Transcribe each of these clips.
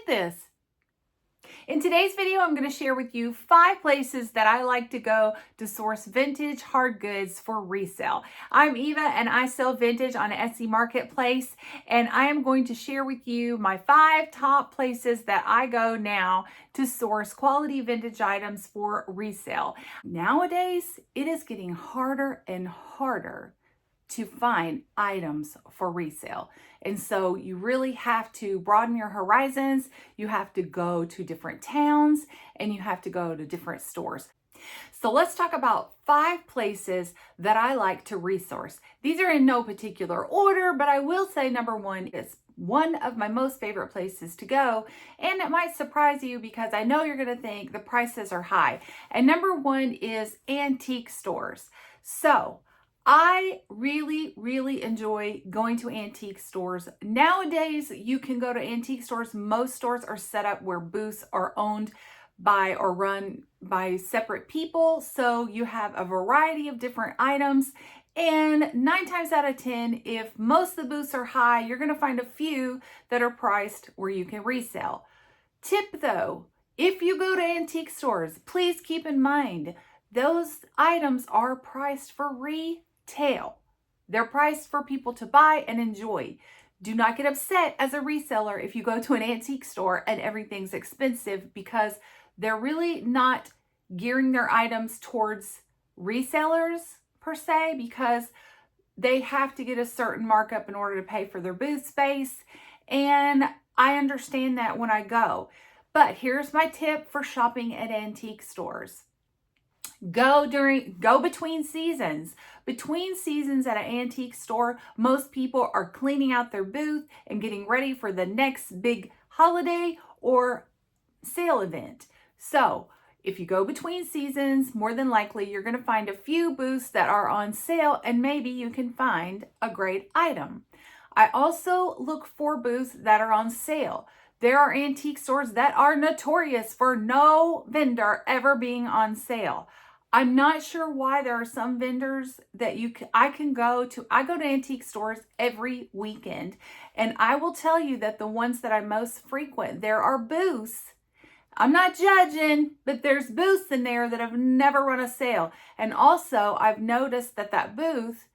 this. In today's video, I'm going to share with you 5 places that I like to go to source vintage hard goods for resale. I'm Eva and I sell vintage on Etsy Marketplace, and I am going to share with you my 5 top places that I go now to source quality vintage items for resale. Nowadays, it is getting harder and harder to find items for resale. And so you really have to broaden your horizons. You have to go to different towns and you have to go to different stores. So let's talk about 5 places that I like to resource. These are in no particular order, but I will say number 1 is one of my most favorite places to go. And it might surprise you because I know you're going to think the prices are high. And number 1 is antique stores. So I really enjoy going to antique stores. Nowadays, you can go to antique stores. Most stores are set up where booths are owned by or run by separate people. So you have a variety of different items. And 9 times out of 10, if most of the booths are high, you're going to find a few that are priced where you can resell. Tip though, if you go to antique stores, please keep in mind, those items are priced for retail. They're priced for people to buy and enjoy. Do not get upset as a reseller if you go to an antique store and everything's expensive, because they're really not gearing their items towards resellers per se, because they have to get a certain markup in order to pay for their booth space. And I understand that when I go. But here's my tip for shopping at antique stores. Go between seasons. Between seasons at an antique store, most people are cleaning out their booth and getting ready for the next big holiday or sale event. So if you go between seasons, more than likely you're going to find a few booths that are on sale, and maybe you can find a great item. I also look for booths that are on sale. There are antique stores that are notorious for no vendor ever being on sale. I'm not sure why. There are some vendors that I go to antique stores every weekend, and I will tell you that the ones that I most frequent, there are booths. I'm not judging, but there's booths in there that have never run a sale. And also, I've noticed that booth,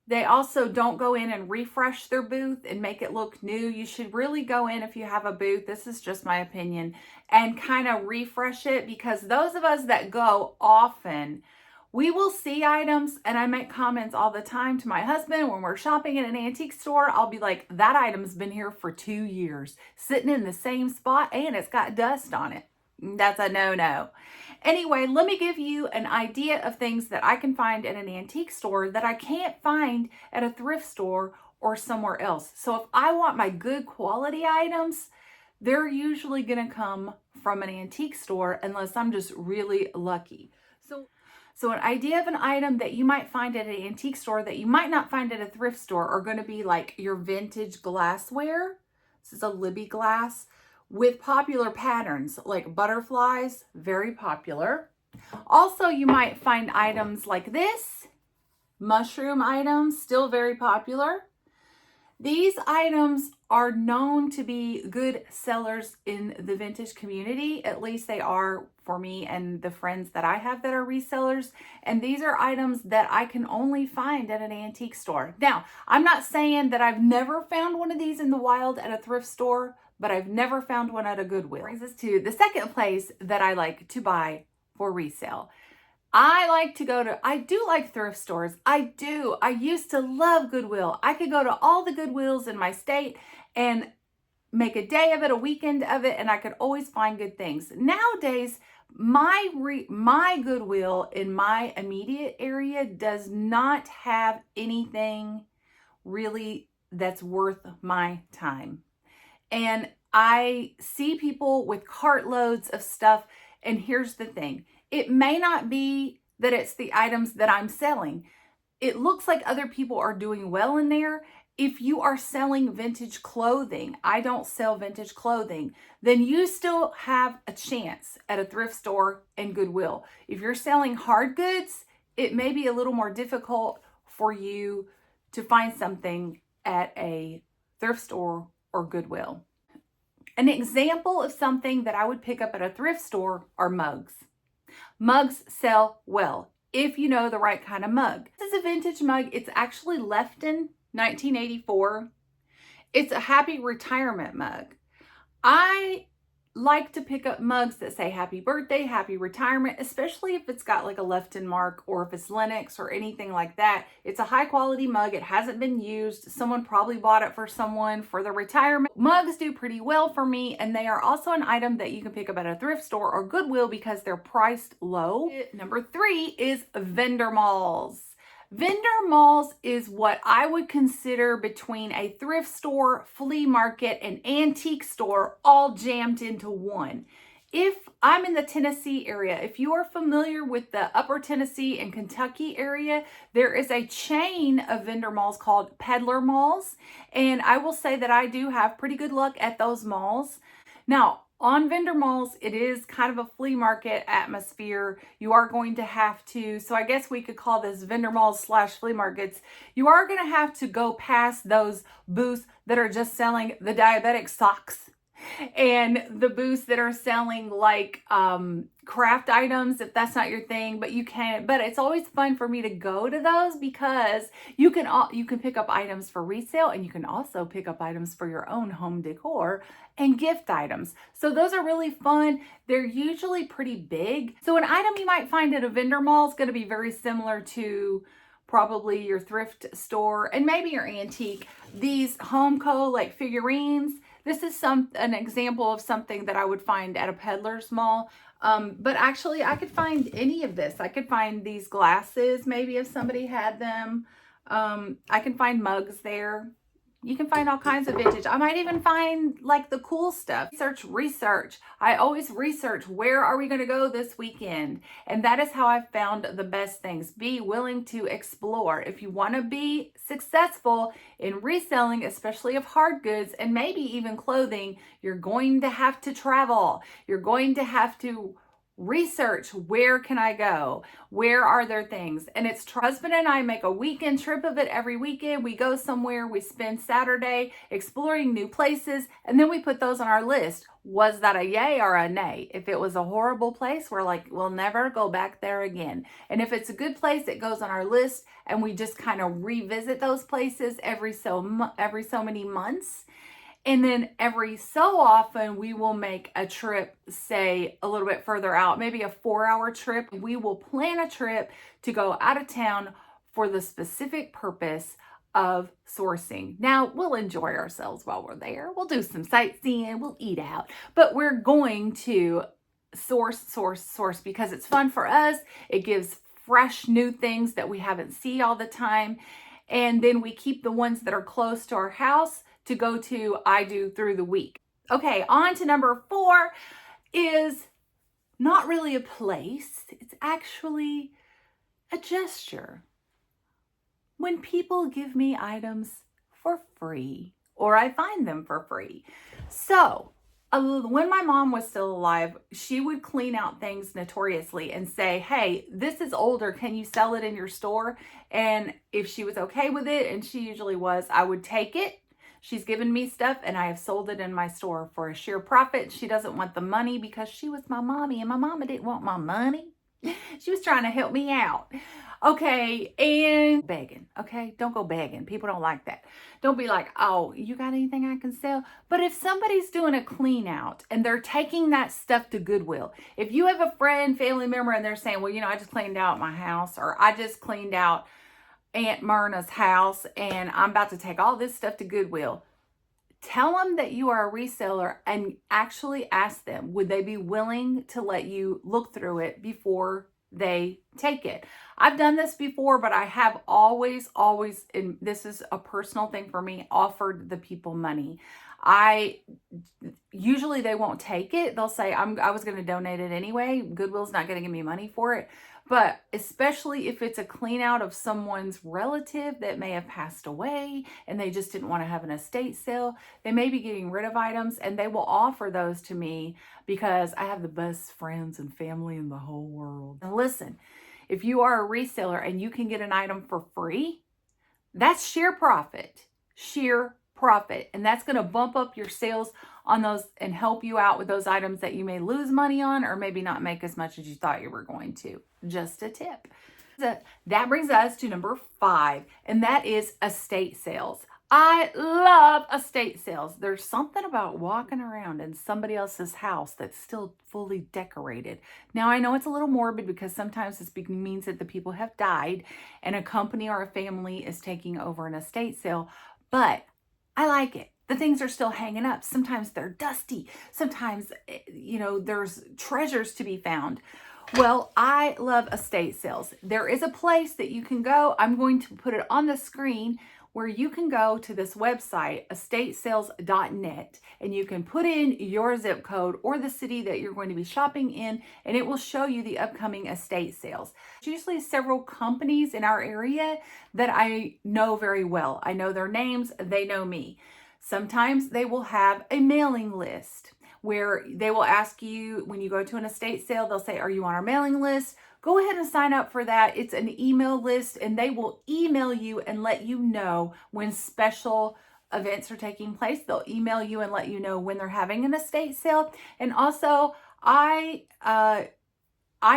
they also don't go in and refresh their booth and make it look new. You should really go in, if you have a booth, this is just my opinion, and kind of refresh it, because those of us that go often, we will see items, and I make comments all the time to my husband when we're shopping at an antique store. I'll be like, that item's been here for 2 years, sitting in the same spot, and it's got dust on it. That's a no-no. Anyway, let me give you an idea of things that I can find at an antique store that I can't find at a thrift store or somewhere else. So if I want my good quality items, they're usually going to come from an antique store unless I'm just really lucky. So an idea of an item that you might find at an antique store that you might not find at a thrift store are going to be like your vintage glassware. This is a Libbey glass with popular patterns like butterflies, very popular. Also, you might find items like this, mushroom items, still very popular. These items are known to be good sellers in the vintage community. At least they are for me and the friends that I have that are resellers. And these are items that I can only find at an antique store. Now, I'm not saying that I've never found one of these in the wild at a thrift store, but I've never found one at a Goodwill. Brings us to the second place that I like to buy for resale. I do like thrift stores. I do. I used to love Goodwill. I could go to all the Goodwills in my state and make a day of it, a weekend of it, and I could always find good things. Nowadays, my Goodwill in my immediate area does not have anything really that's worth my time. And I see people with cartloads of stuff, and here's the thing. It may not be that it's the items that I'm selling. It looks like other people are doing well in there. If you are selling vintage clothing, I don't sell vintage clothing, then you still have a chance at a thrift store and Goodwill. If you're selling hard goods, it may be a little more difficult for you to find something at a thrift store or Goodwill. An example of something that I would pick up at a thrift store are mugs. Mugs sell well if you know the right kind of mug. This is a vintage mug. It's actually Lefton 1984. It's a happy retirement mug. I like to pick up mugs that say happy birthday, happy retirement, especially if it's got like a Lefton mark or if it's Lenox or anything like that. It's a high quality mug. It hasn't been used. Someone probably bought it for someone for the retirement. Mugs do pretty well for me, and they are also an item that you can pick up at a thrift store or Goodwill because they're priced low. Number 3 is vendor malls. Vendor malls is what I would consider between a thrift store, flea market, and antique store all jammed into one. If I'm in the Tennessee area, if you are familiar with the Upper Tennessee and Kentucky area, there is a chain of vendor malls called peddler malls. And I will say that I do have pretty good luck at those malls. Now, on vendor malls, it is kind of a flea market atmosphere. You are going to have to, so I guess we could call this vendor malls / flea markets. You are going to have to go past those booths that are just selling the diabetic socks and the booths that are selling like craft items, if that's not your thing. But you can, but it's always fun for me to go to those because you can pick up items for resale, and you can also pick up items for your own home decor and gift items. So those are really fun. They're usually pretty big. So an item you might find at a vendor mall is going to be very similar to probably your thrift store and maybe your antique. These Homco like figurines, this is an example of something that I would find at a peddler's mall. But actually I could find any of this. I could find these glasses, maybe if somebody had them. I can find mugs there. You can find all kinds of vintage. I might even find like the cool stuff. Research. I always research, where are we going to go this weekend? And that is how I've found the best things. Be willing to explore. If you want to be successful in reselling, especially of hard goods and maybe even clothing, you're going to have to travel. You're going to have to research, where can I go? Where are there things? And it's husband and I make a weekend trip of it every weekend. We go somewhere, we spend Saturday exploring new places, and then we put those on our list. Was that a yay or a nay? If it was a horrible place, we're like, we'll never go back there again. And if it's a good place, it goes on our list, and we just kind of revisit those places every so many months. And then every so often, we will make a trip, say a little bit further out, maybe a 4-hour trip. We will plan a trip to go out of town for the specific purpose of sourcing. Now, we'll enjoy ourselves while we're there. We'll do some sightseeing, we'll eat out, but we're going to source because it's fun for us. It gives fresh new things that we haven't seen all the time. And then we keep the ones that are close to our house to go to, I do through the week. Okay, on to number 4 is not really a place. It's actually a gesture. When people give me items for free, or I find them for free. So when my mom was still alive, she would clean out things notoriously and say, hey, this is older. Can you sell it in your store? And if she was okay with it, and she usually was, I would take it. She's given me stuff and I have sold it in my store for a sheer profit. She doesn't want the money because she was my mommy and my mama didn't want my money. She was trying to help me out. Okay, and begging, okay? Don't go begging. People don't like that. Don't be like, oh, you got anything I can sell? But if somebody's doing a clean out and they're taking that stuff to Goodwill, if you have a friend, family member, and they're saying, well, I just cleaned out my house, or I just cleaned out Aunt Myrna's house and I'm about to take all this stuff to Goodwill. Tell them that you are a reseller and actually ask them, would they be willing to let you look through it before they take it? I've done this before, but I have always, and this is a personal thing for me, offered the people money. Usually they won't take it. They'll say, I was going to donate it anyway. Goodwill's not going to give me money for it. But especially if it's a clean out of someone's relative that may have passed away and they just didn't want to have an estate sale, they may be getting rid of items, and they will offer those to me because I have the best friends and family in the whole world. And listen, if you are a reseller and you can get an item for free, that's sheer profit. And that's going to bump up your sales on those and help you out with those items that you may lose money on or maybe not make as much as you thought you were going to. Just a tip. That brings us to number 5, and that is estate sales. I love estate sales. There's something about walking around in somebody else's house that's still fully decorated. Now, I know it's a little morbid because sometimes this means that the people have died and a company or a family is taking over an estate sale, but I like it. The things are still hanging up. Sometimes they're dusty. Sometimes, there's treasures to be found. Well, I love estate sales. There is a place that you can go. I'm going to put it on the screen where you can go to this website, estatesales.net, and you can put in your zip code or the city that you're going to be shopping in, and it will show you the upcoming estate sales. There's usually several companies in our area that I know very well. I know their names, they know me. Sometimes they will have a mailing list where they will ask you when you go to an estate sale, they'll say, are you on our mailing list? Go ahead and sign up for that. It's an email list and they will email you and let you know when special events are taking place. They'll email you and let you know when they're having an estate sale. And also, I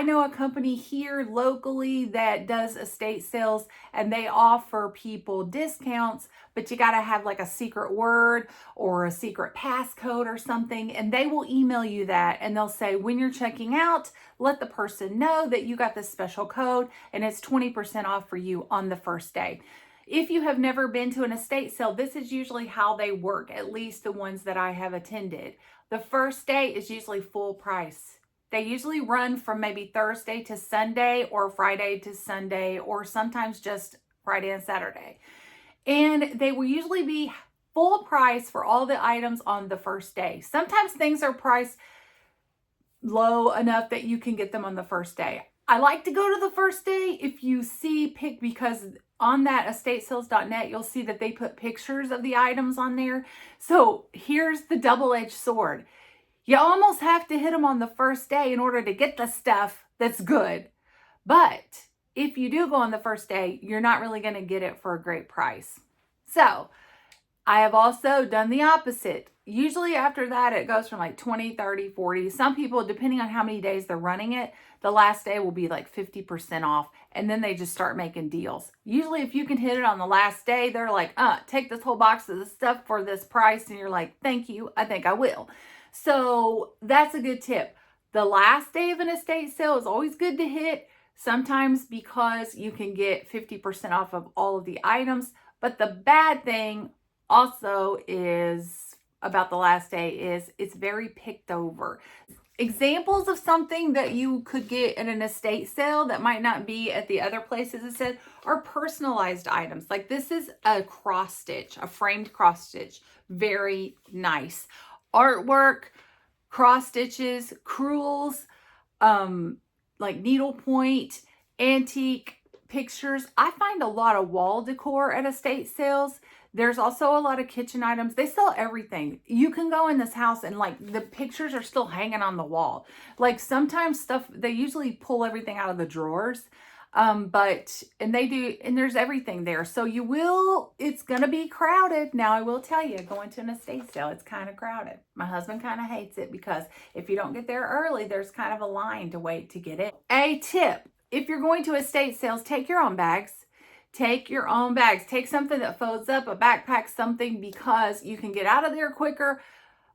know a company here locally that does estate sales and they offer people discounts, but you got to have like a secret word or a secret passcode or something. And they will email you that and they'll say, when you're checking out, let the person know that you got this special code and it's 20% off for you on the first day. If you have never been to an estate sale, this is usually how they work, at least the ones that I have attended. The first day is usually full price. They usually run from maybe Thursday to Sunday or Friday to Sunday or sometimes just Friday and Saturday. And they will usually be full price for all the items on the first day. Sometimes things are priced low enough that you can get them on the first day. I like to go to the first day if you see because on that estatesales.net, you'll see that they put pictures of the items on there. So here's the double-edged sword. You almost have to hit them on the first day in order to get the stuff that's good. But if you do go on the first day, you're not really going to get it for a great price. So I have also done the opposite. Usually after that, it goes from like 20, 30, 40. Some people, depending on how many days they're running it, the last day will be like 50% off. And then they just start making deals. Usually if you can hit it on the last day, they're like, take this whole box of this stuff for this price. And you're like, thank you. I think I will. So that's a good tip. The last day of an estate sale is always good to hit, sometimes because you can get 50% off of all of the items. But the bad thing also is about the last day is it's very picked over. Examples of something that you could get at an estate sale that might not be at the other places it said are personalized items. Like this is a cross stitch, a framed cross stitch. Very nice. Artwork, cross stitches, crewels, like needlepoint, antique pictures. I find a lot of wall decor at estate sales. There's also a lot of kitchen items. They sell everything. You can go in this house and like the pictures are still hanging on the wall. Like sometimes stuff, they usually pull everything out of the drawers. And there's everything there. So it's going to be crowded. Now I will tell you, going to an estate sale, it's kind of crowded. My husband kind of hates it because if you don't get there early, there's kind of a line to wait to get in. A tip, if you're going to estate sales, take your own bags. Take your own bags. Take something that folds up, a backpack, something, because you can get out of there quicker.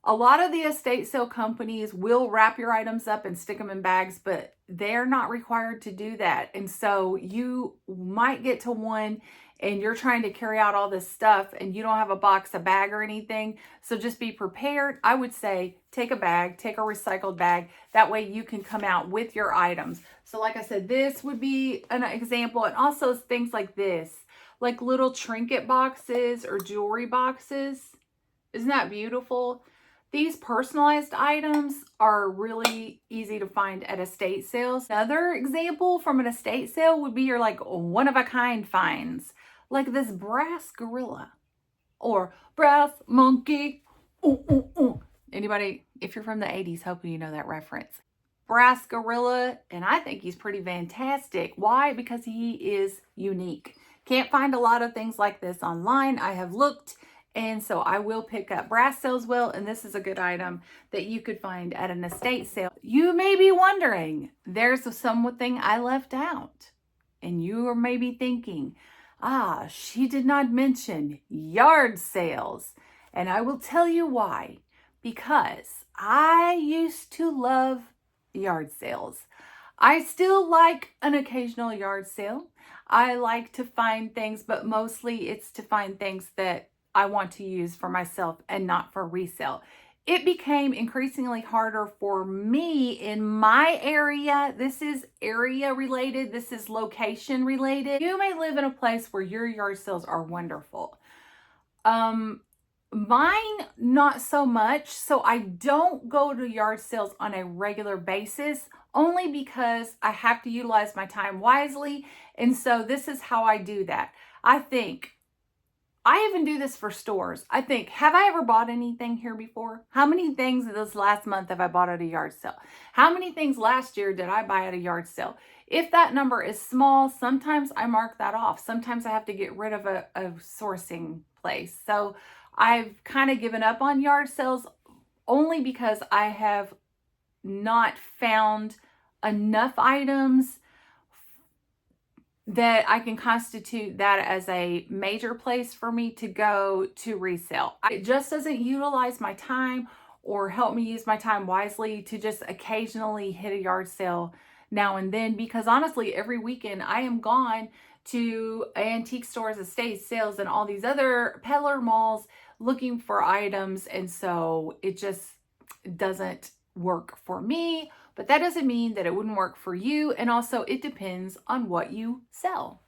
A lot of the estate sale companies will wrap your items up and stick them in bags, but they're not required to do that. And so you might get to one and you're trying to carry out all this stuff and you don't have a box, a bag or anything. So just be prepared. I would say take a bag, take a recycled bag. That way you can come out with your items. So like I said, this would be an example. And also things like this, like little trinket boxes or jewelry boxes. Isn't that beautiful? These personalized items are really easy to find at estate sales. Another example from an estate sale would be your like one-of-a-kind finds, like this brass gorilla or brass monkey. Ooh, ooh, ooh. Anybody, if you're from the 80s, hoping you know that reference. Brass gorilla, and I think he's pretty fantastic. Why? Because he is unique. Can't find a lot of things like this online. I have looked, And so I will pick up brass sells well, and this is a good item that you could find at an estate sale. You may be wondering, there's something I left out. And you are maybe thinking, she did not mention yard sales. And I will tell you why. Because I used to love yard sales. I still like an occasional yard sale. I like to find things, but mostly it's to find things that I want to use for myself and not for resale. It became increasingly harder for me in my area. This is area related. This is location related. You may live in a place where your yard sales are wonderful. Mine, not so much. So I don't go to yard sales on a regular basis, only because I have to utilize my time wisely. And so this is how I do that. I even do this for stores. I think, have I ever bought anything here before? How many things this last month have I bought at a yard sale? How many things last year did I buy at a yard sale? If that number is small, sometimes I mark that off. Sometimes I have to get rid of a sourcing place. So I've kind of given up on yard sales only because I have not found enough items that I can constitute that as a major place for me to go to resell. It just doesn't utilize my time or help me use my time wisely to just occasionally hit a yard sale now and then, because honestly, every weekend I am gone to antique stores, estate sales, and all these other peddler malls looking for items. And so it just doesn't work for me, but that doesn't mean that it wouldn't work for you. And also it depends on what you sell.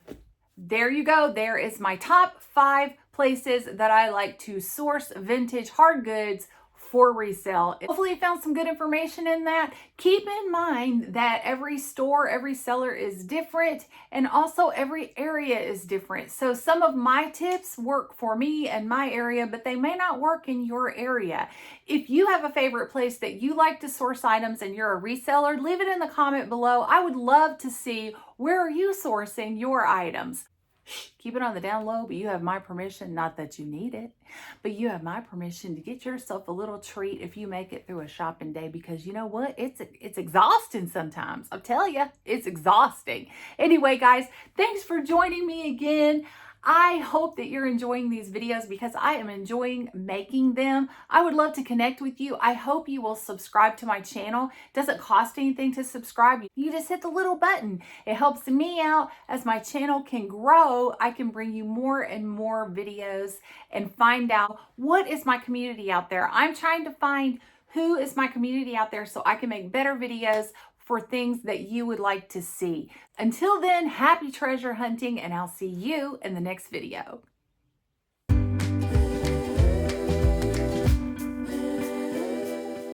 There you go. There is my top 5 places that I like to source vintage hard goods for resale. Hopefully you found some good information in that. Keep in mind that every store, every seller is different, and also every area is different. So some of my tips work for me and my area, but they may not work in your area. If you have a favorite place that you like to source items and you're a reseller, leave it in the comment below. I would love to see, where are you sourcing your items? Keep it on the down low, but you have my permission, not that you need it, but you have my permission to get yourself a little treat if you make it through a shopping day, because you know what? It's exhausting sometimes. I'll tell you, it's exhausting. Anyway, guys, thanks for joining me again. I hope that you're enjoying these videos because I am enjoying making them. I would love to connect with you. I hope you will subscribe to my channel. It doesn't cost anything to subscribe. You just hit the little button. It helps me out as my channel can grow. I can bring you more and more videos and find out what is my community out there. I'm trying to find who is my community out there so I can make better videos for things that you would like to see. Until then, happy treasure hunting, and I'll see you in the next video.